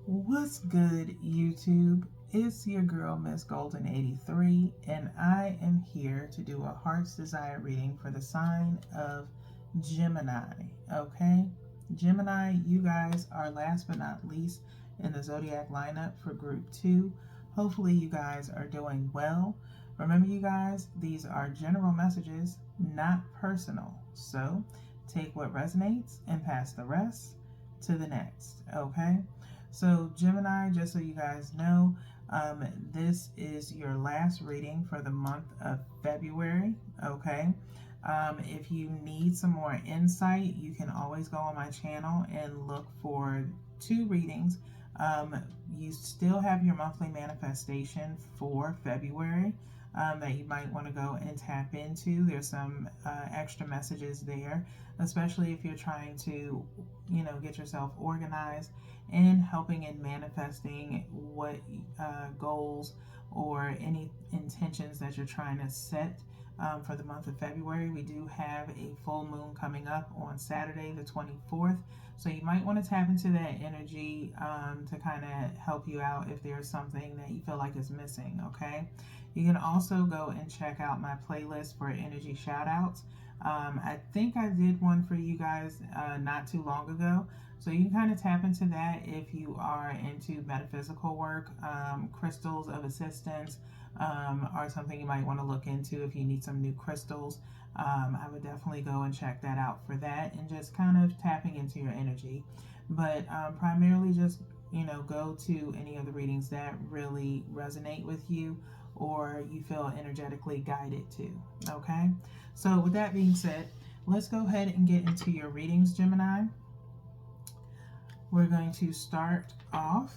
What's good, YouTube? It's your girl, Miss Golden 83, and I am here to do a Heart's Desire reading for the sign of Gemini. Okay? Gemini, you guys are last but not least in the zodiac lineup for group 2. Hopefully, you guys are doing well. Remember, you guys, these are general messages, not personal. So, take what resonates and pass the rest to the next. Okay? So Gemini, just so you guys know, this is your last reading for the month of February, okay? If you need some more insight, you can always go on my channel and look for 2 readings. You still have your monthly manifestation for February that you might want to go and tap into. There's some extra messages there, especially if you're trying to, get yourself organized and helping in manifesting what goals or any intentions that you're trying to set for the month of February. We do have a full moon coming up on Saturday the 24th, so you might want to tap into that energy to kind of help you out if there's something that you feel like is missing. Okay, you can also go and check out my playlist for energy shout outs. I think I did one for you guys not too long ago. So you can kind of tap into that if you are into metaphysical work. Crystals of assistance are something you might want to look into if you need some new crystals. I would definitely go and check that out for that and just kind of tapping into your energy. But primarily just, go to any of the readings that really resonate with you or you feel energetically guided to. Okay? So with that being said, let's go ahead and get into your readings, Gemini. We're going to start off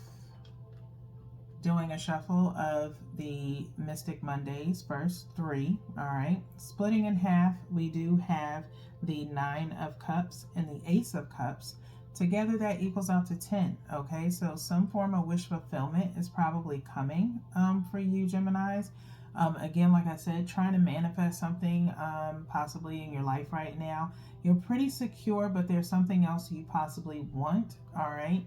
doing a shuffle of the Mystic Mondays, first 3. All right. Splitting in half, we do have the 9 of Cups and the Ace of Cups. Together, that equals out to 10. Okay. So some form of wish fulfillment is probably coming for you, Geminis. Again, like I said, trying to manifest something possibly in your life right now. You're pretty secure, but there's something else you possibly want, all right?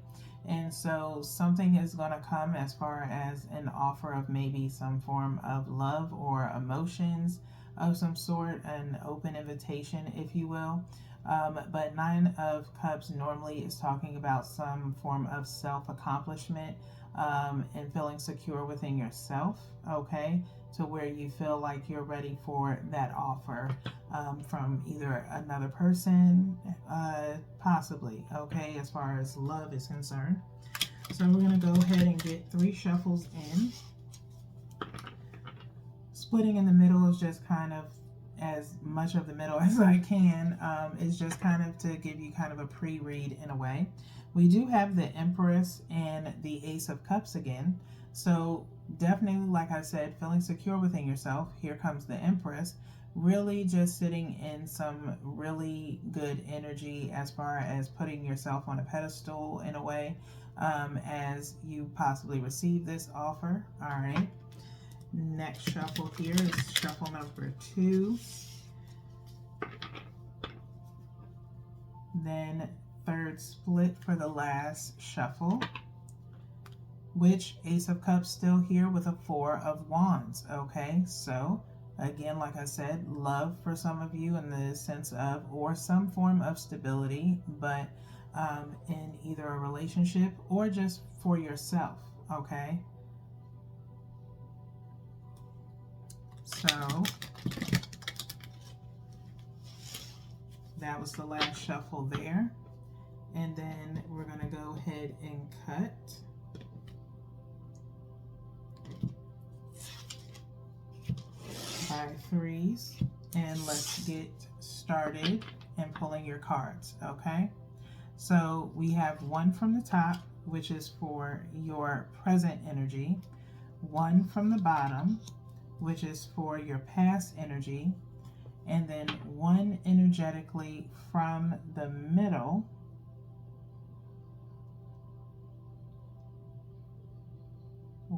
And so something is going to come as far as an offer of maybe some form of love or emotions of some sort, an open invitation, if you will. But 9 of Cups normally is talking about some form of self-accomplishment and feeling secure within yourself, okay? To where you feel like you're ready for that offer from either another person, possibly, okay, as far as love is concerned. So we're going to go ahead and get 3 shuffles in. Splitting in the middle is just kind of as much of the middle as I can. Is just kind of to give you kind of a pre-read in a way. We do have the Empress and the Ace of Cups again. So definitely, like I said, feeling secure within yourself. Here comes the Empress. Really just sitting in some really good energy as far as putting yourself on a pedestal in a way as you possibly receive this offer. All right. Next shuffle here is shuffle number 2. Then third split for the last shuffle, which Ace of Cups still here with a 4 of Wands. Okay, so again, like I said, love for some of you in the sense of, or some form of stability, but in either a relationship or just for yourself. Okay, so that was the last shuffle there. And then we're going to go ahead and cut. By 3s. And let's get started in pulling your cards, okay? So we have 1 from the top, which is for your present energy. 1 from the bottom, which is for your past energy. And then 1 energetically from the middle,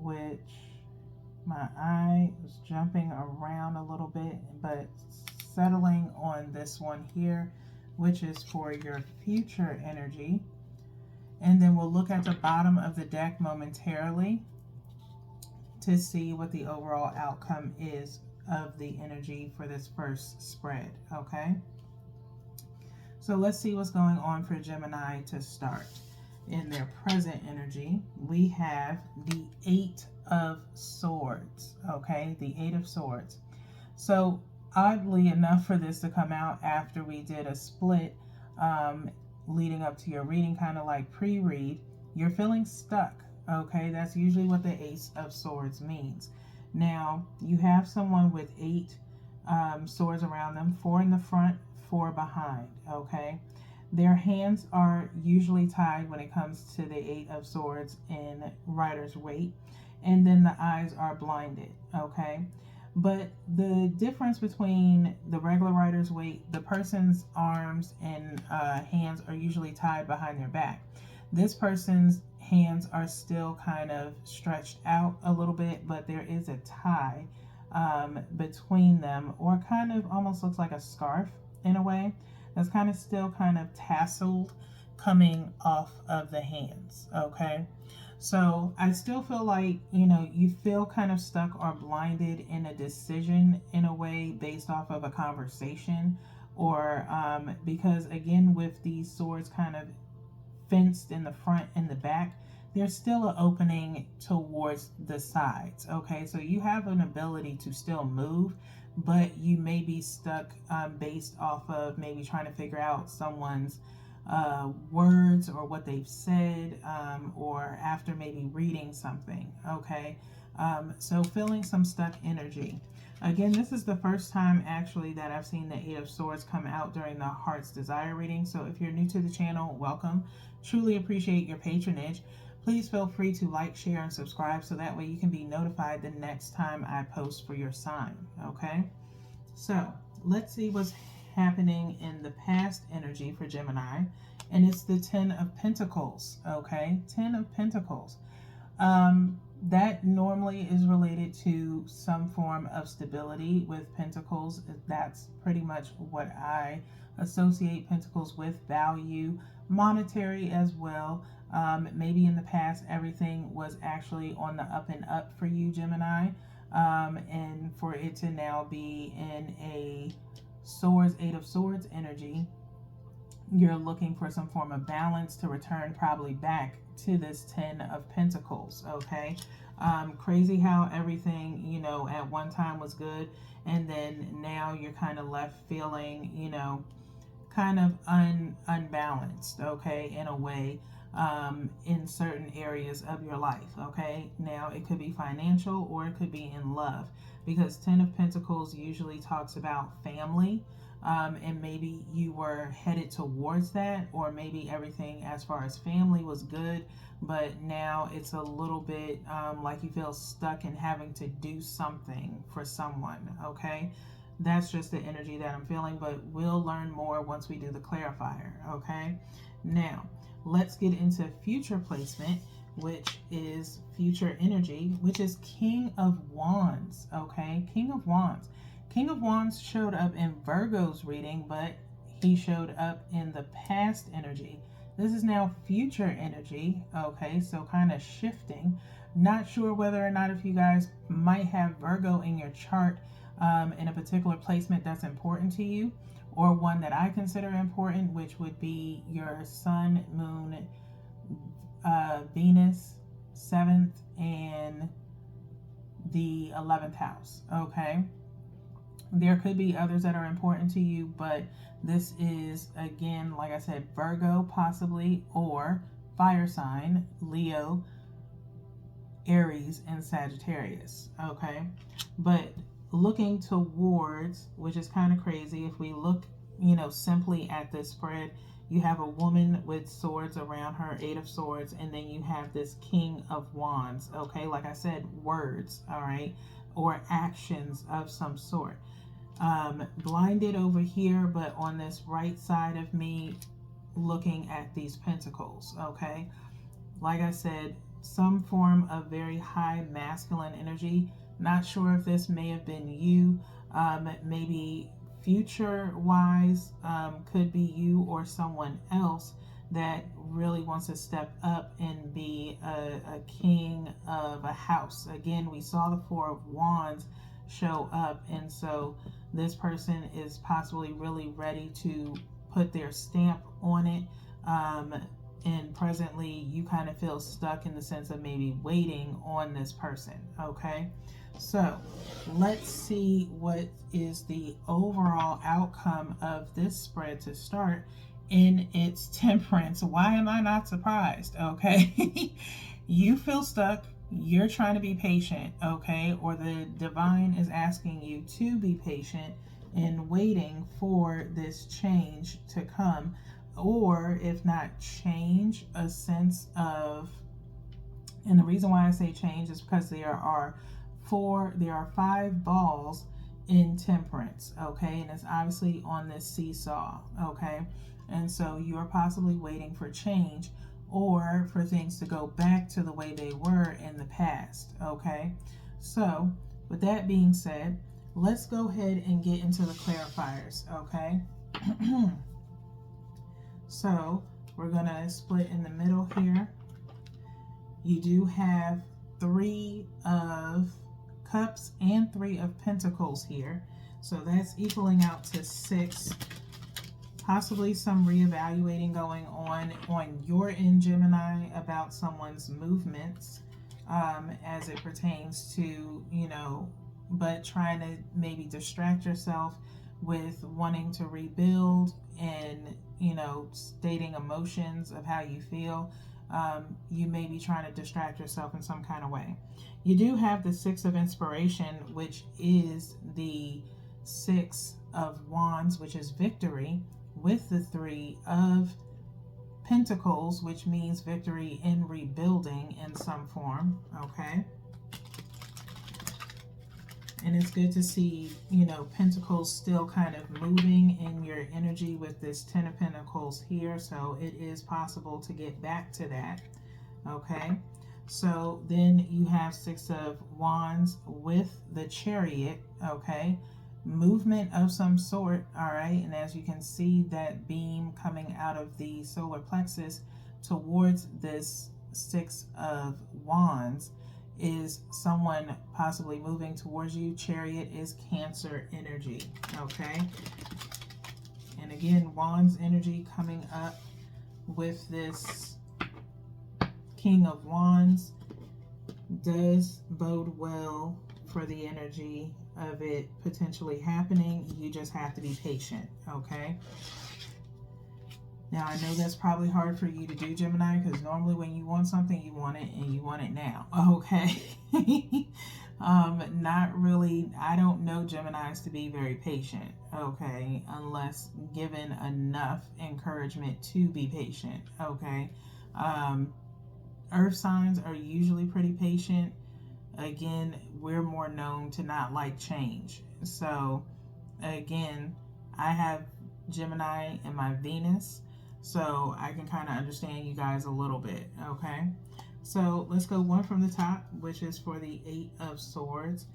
which my eye was jumping around a little bit, but settling on this one here, which is for your future energy. And then we'll look at the bottom of the deck momentarily to see what the overall outcome is of the energy for this first spread, okay? So let's see what's going on for Gemini to start. In their present energy, we have the Eight of Swords, okay? The Eight of Swords. So oddly enough, for this to come out after we did a split leading up to your reading, kind of like pre-read, you're feeling stuck, okay? That's usually what the Ace of Swords means. Now, you have someone with 8 swords around them, 4 in the front, 4 behind, okay? Their hands are usually tied when it comes to the Eight of Swords in Rider's Waite, and then the eyes are blinded, okay? But the difference between the regular Rider's Waite, the person's arms and hands are usually tied behind their back. This person's hands are still kind of stretched out a little bit, but there is a tie between them, or kind of almost looks like a scarf in a way. That's kind of still kind of tasseled coming off of the hands, okay? So I still feel like, you know, you feel kind of stuck or blinded in a decision in a way based off of a conversation, or because again, with these swords kind of fenced in the front and the back, there's still an opening towards the sides, okay? So you have an ability to still move, but you may be stuck based off of maybe trying to figure out someone's words or what they've said, or after maybe reading something, okay? So feeling some stuck energy. Again, this is the first time actually that I've seen the Eight of Swords come out during the Heart's Desire reading. So if you're new to the channel, welcome. Truly appreciate your patronage. Please feel free to like, share, and subscribe so that way you can be notified the next time I post for your sign, okay? So let's see what's happening in the past energy for Gemini, and it's the Ten of Pentacles, okay? Ten of Pentacles. That normally is related to some form of stability with Pentacles. That's pretty much what I associate Pentacles with. Value, monetary as well. Maybe in the past everything was actually on the up and up for you, Gemini, and for it to now be in a Swords, Eight of Swords energy, you're looking for some form of balance to return probably back to this Ten of Pentacles, okay? Crazy how everything, you know, at one time was good, and then now you're kind of left feeling, you know, kind of unbalanced, okay, in a way, in certain areas of your life, okay? Now, it could be financial or it could be in love, because Ten of Pentacles usually talks about family, and maybe you were headed towards that, or maybe everything as far as family was good, but now it's a little bit like you feel stuck in having to do something for someone, okay? That's just the energy that I'm feeling, but we'll learn more once we do the clarifier, okay? Now, let's get into future placement, which is future energy, which is King of Wands, okay? King of Wands. King of Wands showed up in Virgo's reading, but he showed up in the past energy. This is now future energy, okay? So kind of shifting. Not sure whether or not if you guys might have Virgo in your chart in a particular placement that's important to you, or one that I consider important, which would be your Sun, Moon, Venus, 7th, and the 11th house, okay? There could be others that are important to you, but this is, again, like I said, Virgo possibly, or fire sign, Leo, Aries, and Sagittarius, okay? But looking towards, which is kind of crazy, if we look, you know, simply at this spread, you have a woman with swords around her, Eight of Swords, and then you have this King of Wands, okay? Like I said, words, all right? Or actions of some sort. Blinded over here, but on this right side of me, looking at these pentacles, okay? Like I said, some form of very high masculine energy. Not sure if this may have been you, maybe future wise, could be you or someone else that really wants to step up and be a king of a house. Again, we saw the Four of Wands show up, and so this person is possibly really ready to put their stamp on it. And presently, you kind of feel stuck in the sense of maybe waiting on this person. Okay, so let's see what is the overall outcome of this spread to start in its temperance. Why am I not surprised? Okay, you feel stuck. You're trying to be patient, okay? Or the divine is asking you to be patient in waiting for this change to come. Or if not change, a sense of, and the reason why I say change is because there are 5 balls in temperance, okay? And it's obviously on this seesaw, okay? And so you're possibly waiting for change or for things to go back to the way they were in the past, okay? So with that being said, let's go ahead and get into the clarifiers, okay? So we're gonna split in the middle here. You do have 3 of Cups and 3 of Pentacles here. So that's equaling out to 6. Possibly some reevaluating going on your end, Gemini, about someone's movements as it pertains to, but trying to maybe distract yourself with wanting to rebuild and, stating emotions of how you feel. You may be trying to distract yourself in some kind of way. You do have the 6 of Inspiration, which is the 6 of Wands, which is victory, with the 3 of Pentacles, which means victory in rebuilding in some form, okay? And it's good to see, Pentacles still kind of moving in your energy with this 10 of Pentacles here. So it is possible to get back to that, okay? So then you have 6 of Wands with the Chariot, okay? Movement of some sort, all right? And as you can see, that beam coming out of the solar plexus towards this 6 of Wands is someone possibly moving towards you. Chariot is Cancer energy, okay? And again, Wands energy coming up with this King of Wands does bode well for the energy of it potentially happening. You just have to be patient, okay? Now, I know that's probably hard for you to do, Gemini, because normally when you want something, you want it and you want it now, okay? Not really. I don't know Geminis to be very patient, okay, unless given enough encouragement to be patient, okay? Earth signs are usually pretty patient. Again, we're more known to not like change. So, again, I have Gemini in my Venus, so I can kind of understand you guys a little bit, okay? So let's go 1 from the top, which is for the 8 of Swords,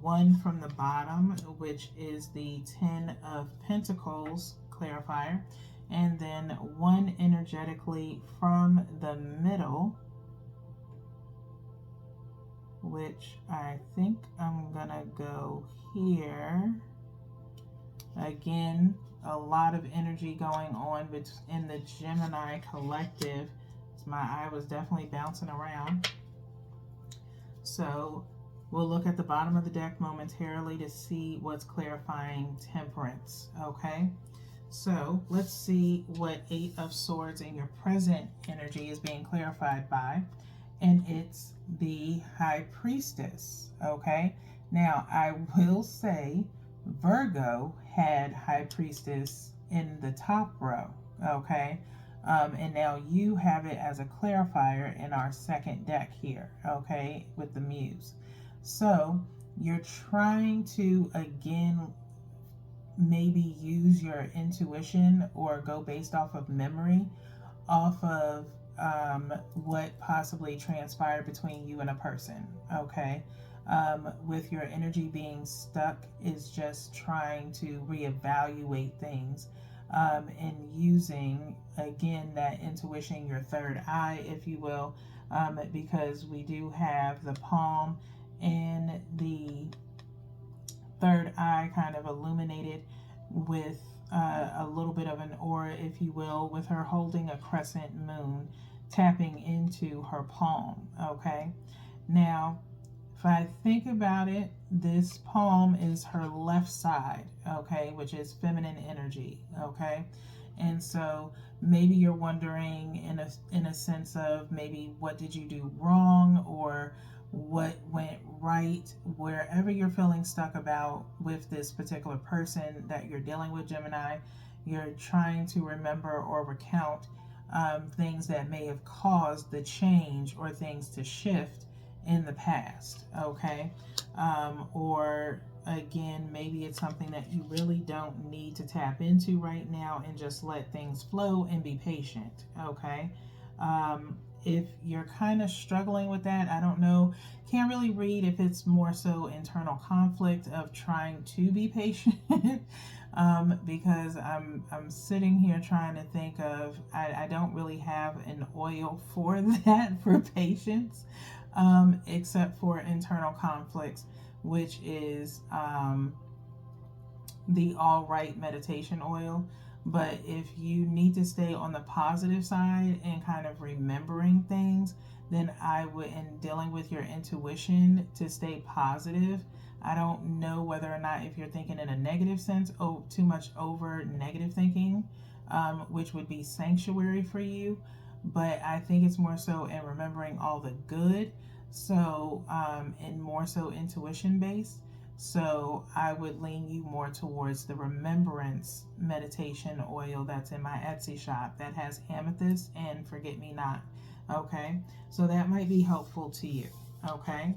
1 from the bottom, which is the 10 of Pentacles clarifier, and then 1 energetically from the middle, which I think I'm gonna go here. Again, a lot of energy going on in the Gemini collective. My eye was definitely bouncing around. So we'll look at the bottom of the deck momentarily to see what's clarifying temperance, okay? So let's see what 8 of Swords in your present energy is being clarified by. And it's the High Priestess, okay? Now, I will say Virgo had High Priestess in the top row, okay? And now you have it as a clarifier in our second deck here, okay, with the Muse. So you're trying to, again, maybe use your intuition or go based off of memory, off of what possibly transpired between you and a person, okay? With your energy being stuck is just trying to reevaluate things. and using again that intuition, your third eye, if you will, because we do have the palm and the third eye kind of illuminated with a little bit of an aura, if you will, with her holding a crescent moon tapping into her palm. Okay, now if I think about it, this palm is her left side, okay, which is feminine energy, okay? And so maybe you're wondering in a sense of maybe what did you do wrong or what went right, wherever you're feeling stuck about with this particular person that you're dealing with, Gemini. You're trying to remember or recount things that may have caused the change or things to shift in the past, okay? Or again, maybe it's something that you really don't need to tap into right now and just let things flow and be patient, okay? If you're kind of struggling with that, I don't know, can't really read if it's more so internal conflict of trying to be patient. Because I'm sitting here trying to think of, I don't really have an oil for that, for patience, except for internal conflicts, which is the All Right meditation oil. But if you need to stay on the positive side and kind of remembering things, then I would, in dealing with your intuition, to stay positive. I don't know whether or not if you're thinking in a negative sense, too much over negative thinking, which would be sanctuary for you. But I think it's more so in remembering all the good. So, and more so intuition based. So I would lean you more towards the remembrance meditation oil that's in my Etsy shop that has amethyst and forget me not. Okay, so that might be helpful to you. Okay,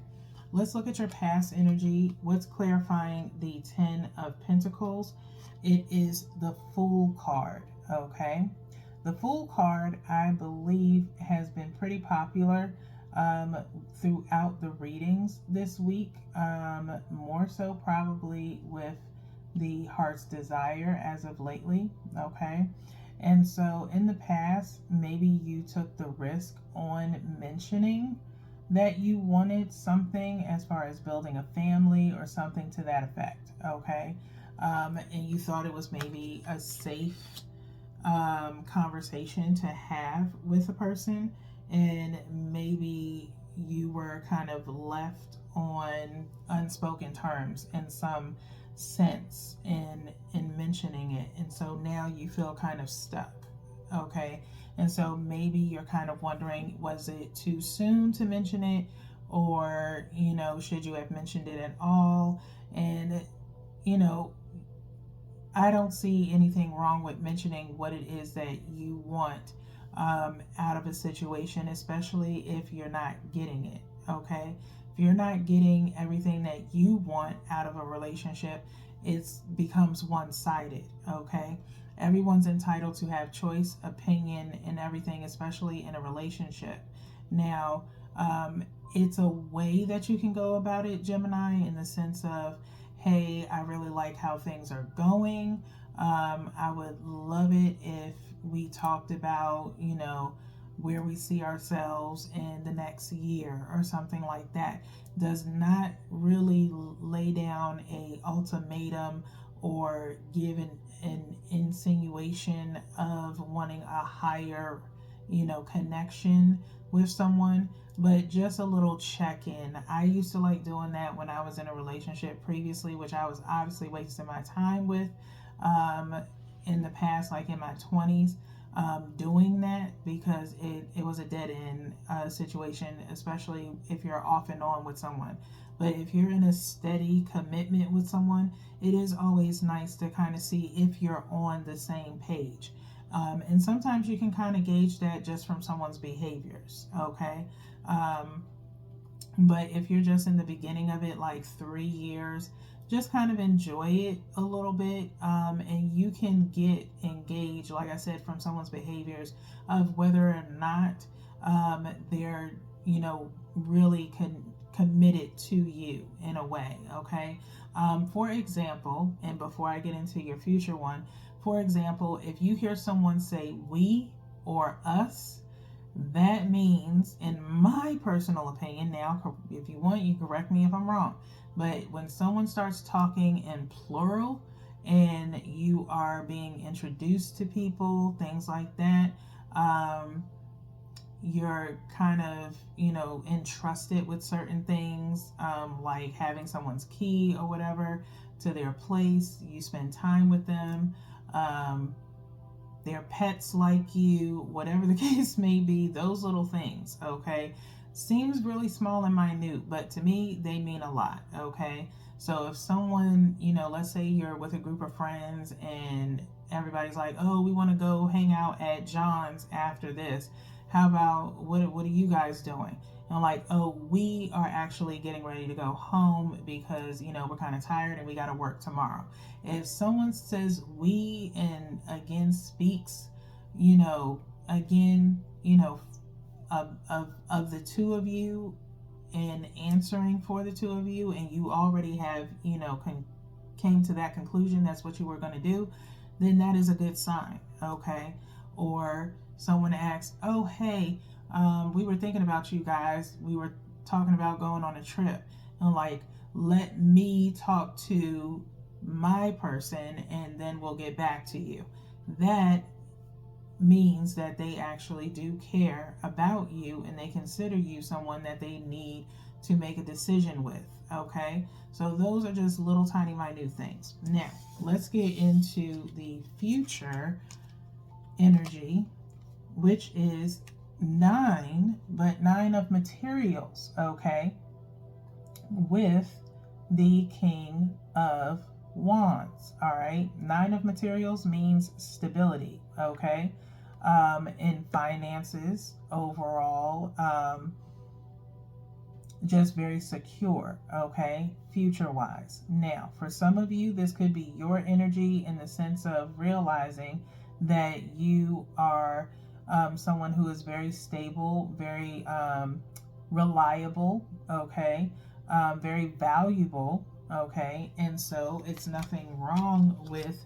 let's look at your past energy. What's clarifying the 10 of Pentacles? It is the Fool card. Okay, the Fool card, I believe, has been pretty popular throughout the readings this week, more so probably with the Heart's Desire as of lately, okay? And so in the past, maybe you took the risk on mentioning that you wanted something as far as building a family or something to that effect, okay? And you thought it was maybe a safe conversation to have with a person, and maybe you were kind of left on unspoken terms in some sense in mentioning it, and so now you feel kind of stuck, okay? And so maybe you're kind of wondering, was it too soon to mention it, or should you have mentioned it at all? And I don't see anything wrong with mentioning what it is that you want out of a situation, especially if you're not getting it, okay? If you're not getting everything that you want out of a relationship, it becomes one-sided, okay? Everyone's entitled to have choice, opinion, and everything, especially in a relationship. Now, it's a way that you can go about it, Gemini, in the sense of, hey, I really like how things are going. I would love it if we talked about, where we see ourselves in the next year or something like that. Does not really lay down a ultimatum or give an insinuation of wanting a higher, connection with someone, but just a little check-in. I used to like doing that when I was in a relationship previously, which I was obviously wasting my time with in the past, like in my 20s, doing that, because it was a dead-end situation, especially if you're off and on with someone. But if you're in a steady commitment with someone, it is always nice to kind of see if you're on the same page. And sometimes you can kind of gauge that just from someone's behaviors, okay? But if you're just in the beginning of it, like 3 years, just kind of enjoy it a little bit, and you can get engaged, like I said, from someone's behaviors of whether or not they're, really committed to you in a way, okay? For example, and before I get into your future one, For example, if you hear someone say we or us, that means, in my personal opinion, now if you want, you correct me if I'm wrong, but when someone starts talking in plural and you are being introduced to people, things like that, you're kind of, entrusted with certain things, like having someone's key or whatever to their place. You spend time with them. Their pets like you, whatever the case may be, those little things, okay? Seems really small and minute, but to me, they mean a lot, okay? So if someone, let's say you're with a group of friends and everybody's like, oh, we want to go hang out at John's after this. How about, what are you guys doing? And like, oh, we are actually getting ready to go home because, we're kind of tired and we got to work tomorrow. If someone says we and again speaks, again, of the two of you and answering for the two of you, and you already have, came to that conclusion, that's what you were going to do, then that is a good sign, okay? Or someone asks, oh, hey, we were thinking about you guys. We were talking about going on a trip. And like, let me talk to my person and then we'll get back to you. That means that they actually do care about you and they consider you someone that they need to make a decision with, okay? So those are just little tiny minute things. Now, let's get into the future energy, which is 9, but 9 of materials, okay, with the King of Wands. All right, 9 of materials means stability, okay, in finances overall, just very secure, okay, future wise. Now, for some of you, this could be your energy in the sense of realizing that you are someone who is very stable, very reliable, okay, very valuable, okay, and so it's nothing wrong with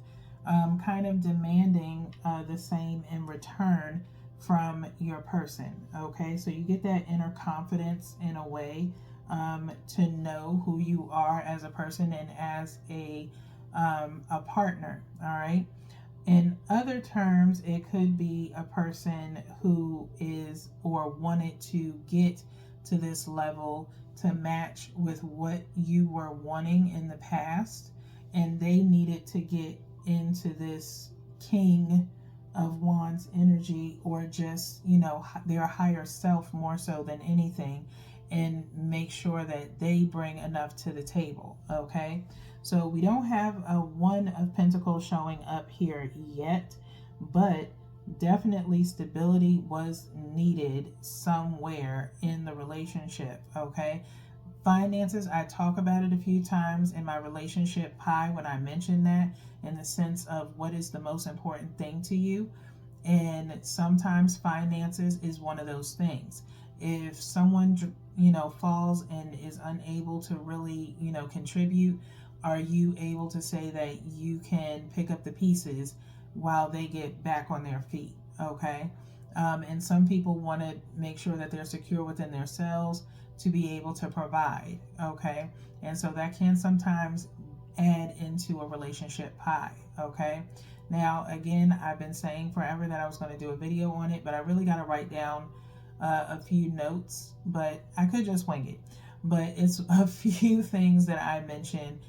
kind of demanding the same in return from your person, okay? So you get that inner confidence in a way to know who you are as a person and as a partner, all right? In other terms, it could be a person who is or wanted to get to this level to match with what you were wanting in the past, and they needed to get into this King of Wands energy, or just, their higher self more so than anything, and make sure that they bring enough to the table, okay? So we don't have a 1 of Pentacles showing up here yet, but definitely stability was needed somewhere in the relationship, okay? Finances, I talk about it a few times in my relationship pie when I mention that, in the sense of what is the most important thing to you. And sometimes finances is one of those things. If someone, falls and is unable to really, contribute, are you able to say that you can pick up the pieces while they get back on their feet, okay? And some people want to make sure that they're secure within themselves to be able to provide, okay? And so that can sometimes add into a relationship pie, okay? Now, again, I've been saying forever that I was going to do a video on it, but I really got to write down a few notes, but I could just wing it. But it's a few things that I mentioned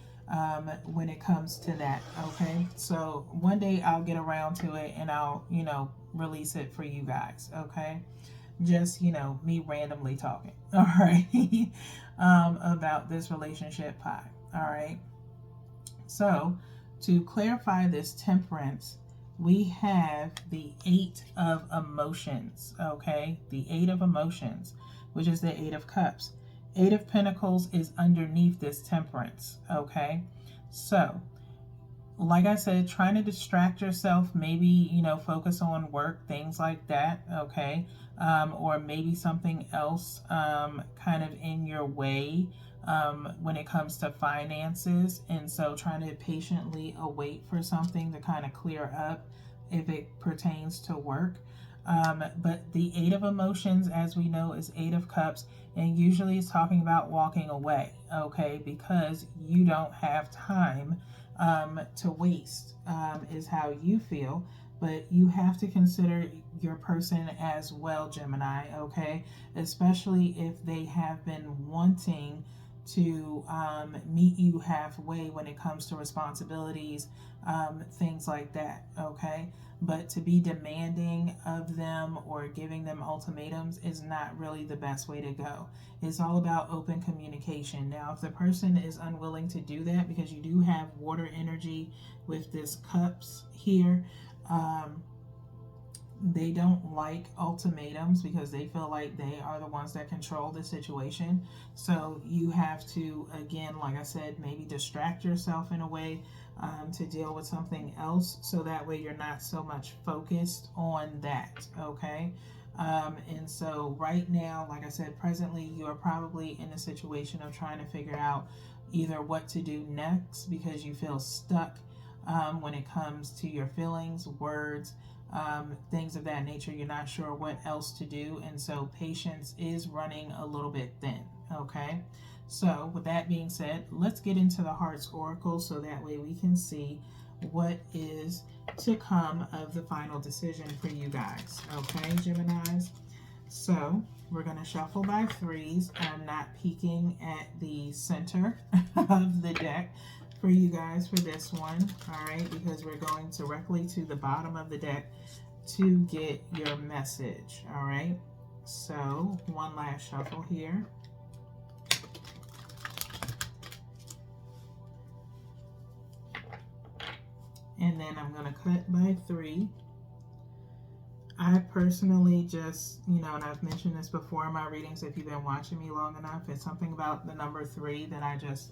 when it comes to that, okay? So one day I'll get around to it and I'll, release it for you guys, okay? Just, me randomly talking, all right, about this relationship pie, all right? So to clarify this temperance, we have the 8 of emotions, okay? The 8 of emotions, which is the 8 of cups. 8 of Pentacles is underneath this temperance, okay? So like I said, trying to distract yourself, maybe, focus on work, things like that, okay? Or maybe something else kind of in your way when it comes to finances. And so trying to patiently await for something to kind of clear up if it pertains to work. But the Eight of Emotions, as we know, is Eight of Cups, and usually it's talking about walking away, okay? Because you don't have time to waste, is how you feel. But you have to consider your person as well, Gemini, okay? Especially if they have been wanting to meet you halfway when it comes to responsibilities, things like that, okay? But to be demanding of them or giving them ultimatums is not really the best way to go. It's all about open communication. Now, if the person is unwilling to do that, because you do have water energy with this cups here, they don't like ultimatums because they feel like they are the ones that control the situation. So you have to, again, like I said, maybe distract yourself in a way to deal with something else, so that way you're not so much focused on that, okay? And so right now, like I said, presently you are probably in a situation of trying to figure out either what to do next because you feel stuck when it comes to your feelings, words, things of that nature. You're not sure what else to do, and so patience is running a little bit thin, okay? So with that being said, let's get into the Heart's Oracle so that way we can see what is to come of the final decision for you guys, okay, Geminis? So we're going to shuffle by threes. I'm not peeking at the center of the deck for you guys for this one, all right, because we're going directly to the bottom of the deck to get your message, all right? So one last shuffle here. And then I'm going to cut by three. I personally just, and I've mentioned this before in my readings, if you've been watching me long enough, it's something about the number three that I just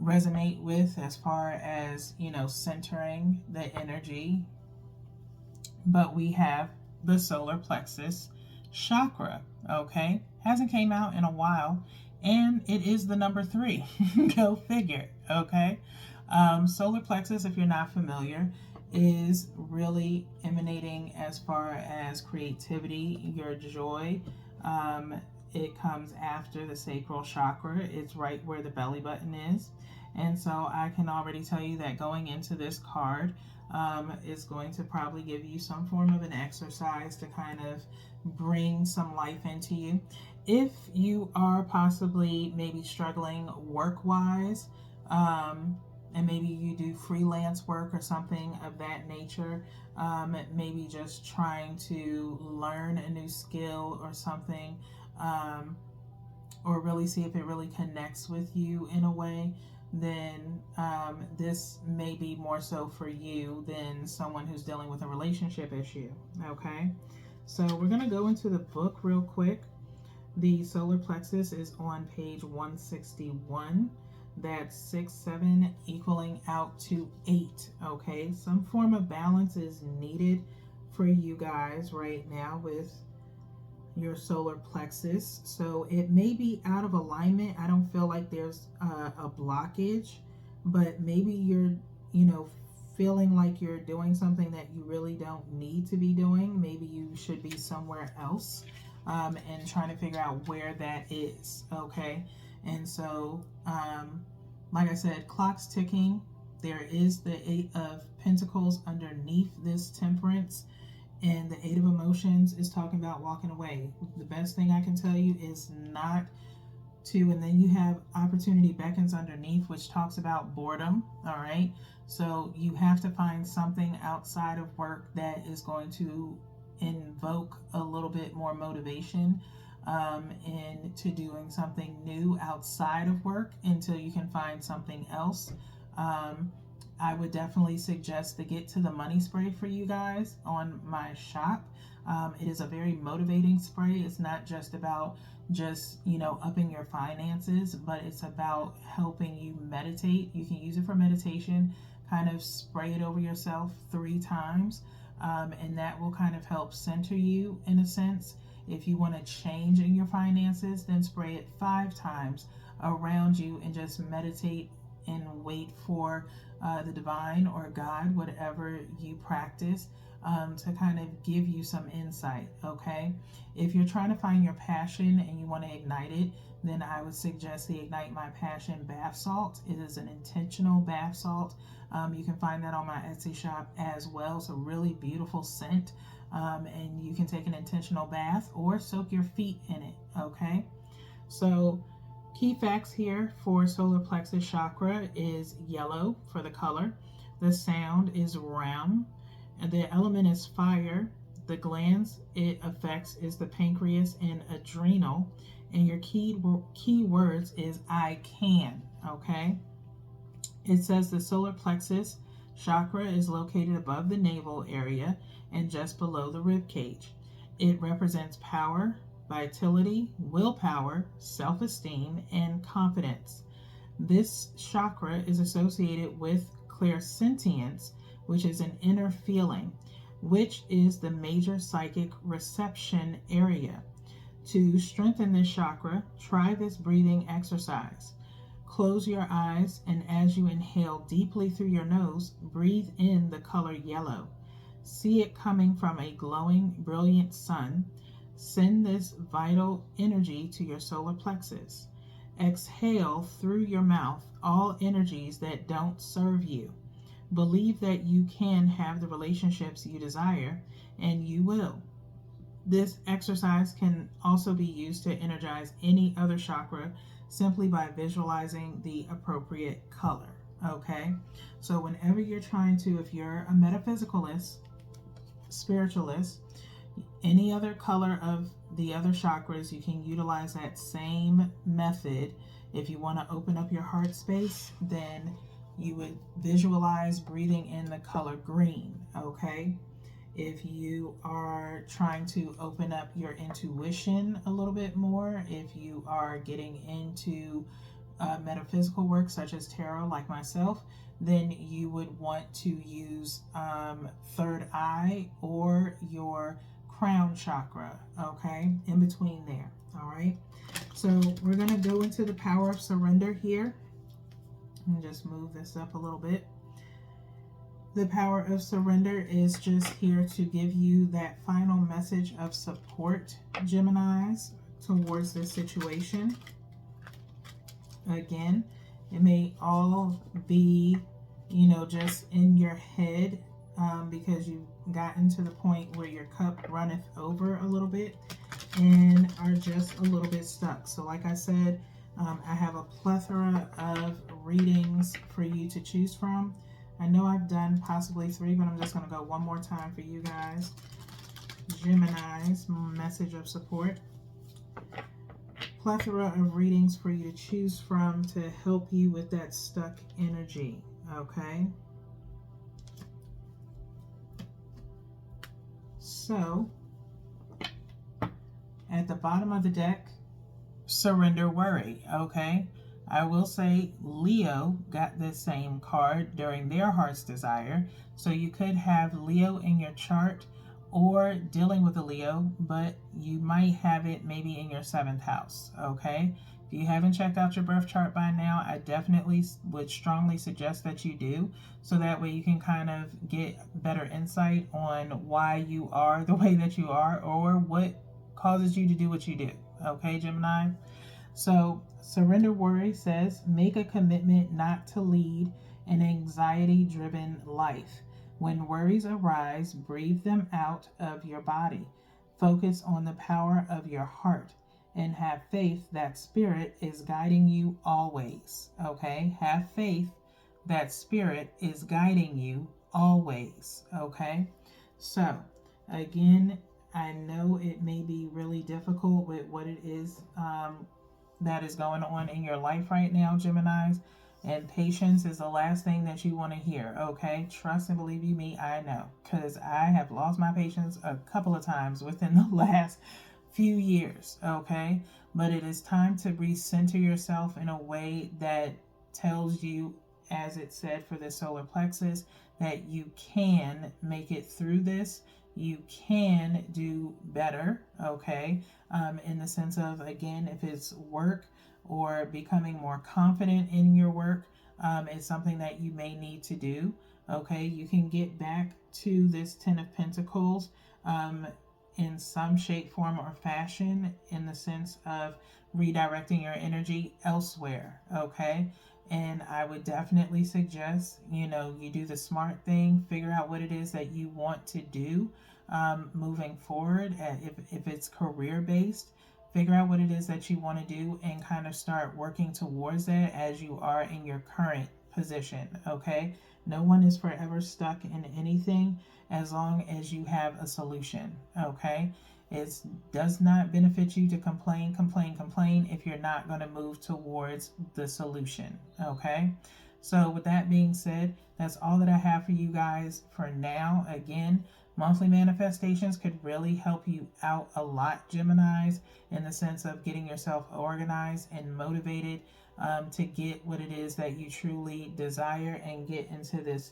resonate with as far as, centering the energy. But we have the solar plexus chakra, okay? Hasn't came out in a while, and it is the number three. Go figure, okay? Solar plexus, if you're not familiar, is really emanating as far as creativity, your joy. It comes after the sacral chakra. It's right where the belly button is. And so I can already tell you that going into this card is going to probably give you some form of an exercise to kind of bring some life into you. If you are possibly maybe struggling work-wise, and maybe you do freelance work or something of that nature, maybe just trying to learn a new skill or something, or really see if it really connects with you in a way, then this may be more so for you than someone who's dealing with a relationship issue, okay? So we're going to go into the book real quick. The solar plexus is on page 161. That's 6, 7 equaling out to 8, okay? Some form of balance is needed for you guys right now with your solar plexus. So it may be out of alignment. I don't feel like there's a blockage, but maybe you're, feeling like you're doing something that you really don't need to be doing. Maybe you should be somewhere else, and trying to figure out where that is, okay? And so, like I said, clock's ticking. There is the Eight of Pentacles underneath this Temperance, and the Eight of Emotions is talking about walking away. The best thing I can tell you is not to, and then you have Opportunity Beckons underneath, which talks about boredom, all right? So you have to find something outside of work that is going to invoke a little bit more motivation into doing something new outside of work until you can find something else. I would definitely suggest to get to the money spray for you guys on my shop. It is a very motivating spray. It's not just about upping your finances, but it's about helping you meditate. You can use it for meditation, kind of spray it over yourself 3 times, and that will kind of help center you in a sense. If you want to change in your finances, then spray it 5 times around you and just meditate and wait for the divine or God, whatever you practice, to kind of give you some insight. Okay, if you're trying to find your passion and you want to ignite it, then I would suggest the Ignite My Passion bath salt. It is an intentional bath salt. You can find that on my Etsy shop as well. It's a really beautiful scent, and you can take an intentional bath or soak your feet in it. Okay, so key facts here for solar plexus chakra is yellow for the color. The sound is ram, and the element is fire. The glands it affects is the pancreas and adrenal. And your key words is I can. Okay. It says the solar plexus chakra is located above the navel area and just below the rib cage. It represents power, vitality, willpower, self-esteem, and confidence. This chakra is associated with clairsentience, which is an inner feeling, which is the major psychic reception area. To strengthen this chakra, try this breathing exercise. Close your eyes, and as you inhale deeply through your nose, breathe in the color yellow. See it coming from a glowing, brilliant sun. Send this vital energy to your solar plexus. Exhale through your mouth all energies that don't serve you. Believe that you can have the relationships you desire, and you will. This exercise can also be used to energize any other chakra simply by visualizing the appropriate color. Okay, so whenever you're trying to, if you're a metaphysicalist, spiritualist, any other color of the other chakras, you can utilize that same method. If you want to open up your heart space, then you would visualize breathing in the color green. Okay, if you are trying to open up your intuition a little bit more, if you are getting into metaphysical work such as tarot like myself, then you would want to use third eye or your crown chakra, okay, in between there. All right, so we're going to go into the power of surrender here and just move this up a little bit. The power of surrender is just here to give you that final message of support, Geminis, towards this situation. Again, it may all be, just in your head, because you've gotten to the point where your cup runneth over a little bit and are just a little bit stuck. So like I said, I have a plethora of readings for you to choose from. I know I've done possibly 3, but I'm just going to go one more time for you guys. Gemini's message of support. Plethora of readings for you to choose from to help you with that stuck energy. Okay. So, at the bottom of the deck, surrender worry. Okay. I will say Leo got this same card during their heart's desire. So you could have Leo in your chart or dealing with a Leo, but you might have it maybe in your 7th house. Okay. If you haven't checked out your birth chart by now, I definitely would strongly suggest that you do. So that way you can kind of get better insight on why you are the way that you are or what causes you to do what you do. Okay, Gemini? So surrender worry says, make a commitment not to lead an anxiety-driven life. When worries arise, breathe them out of your body. Focus on the power of your heart and have faith that Spirit is guiding you always. Okay? Have faith that Spirit is guiding you always. Okay? So, again, I know it may be really difficult with what it is that is going on in your life right now, Geminis, And patience is the last thing that you want to hear, okay? Trust and believe you me, I know. Because I have lost my patience a couple of times within the last few years, okay? But it is time to recenter yourself in a way that tells you, as it said for the solar plexus, that you can make it through this. You can do better, okay? In the sense of, again, if it's work or becoming more confident in your work, is something that you may need to do, okay? You can get back to this Ten of Pentacles in some shape, form, or fashion, in the sense of redirecting your energy elsewhere, okay? And I would definitely suggest, you do the smart thing, figure out what it is that you want to do moving forward. If it's career based, figure out what it is that you want to do and kind of start working towards that as you are in your current position, okay? No one is forever stuck in anything as long as you have a solution, okay? It does not benefit you to complain if you're not going to move towards the solution, okay? So with that being said, that's all that I have for you guys for now. Again, monthly manifestations could really help you out a lot, Geminis, in the sense of getting yourself organized and motivated to get what it is that you truly desire and get into this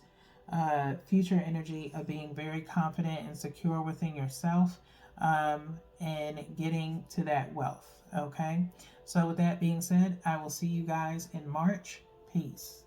future energy of being very confident and secure within yourself and getting to that wealth. Okay, so with that being said, I will see you guys in March. Peace.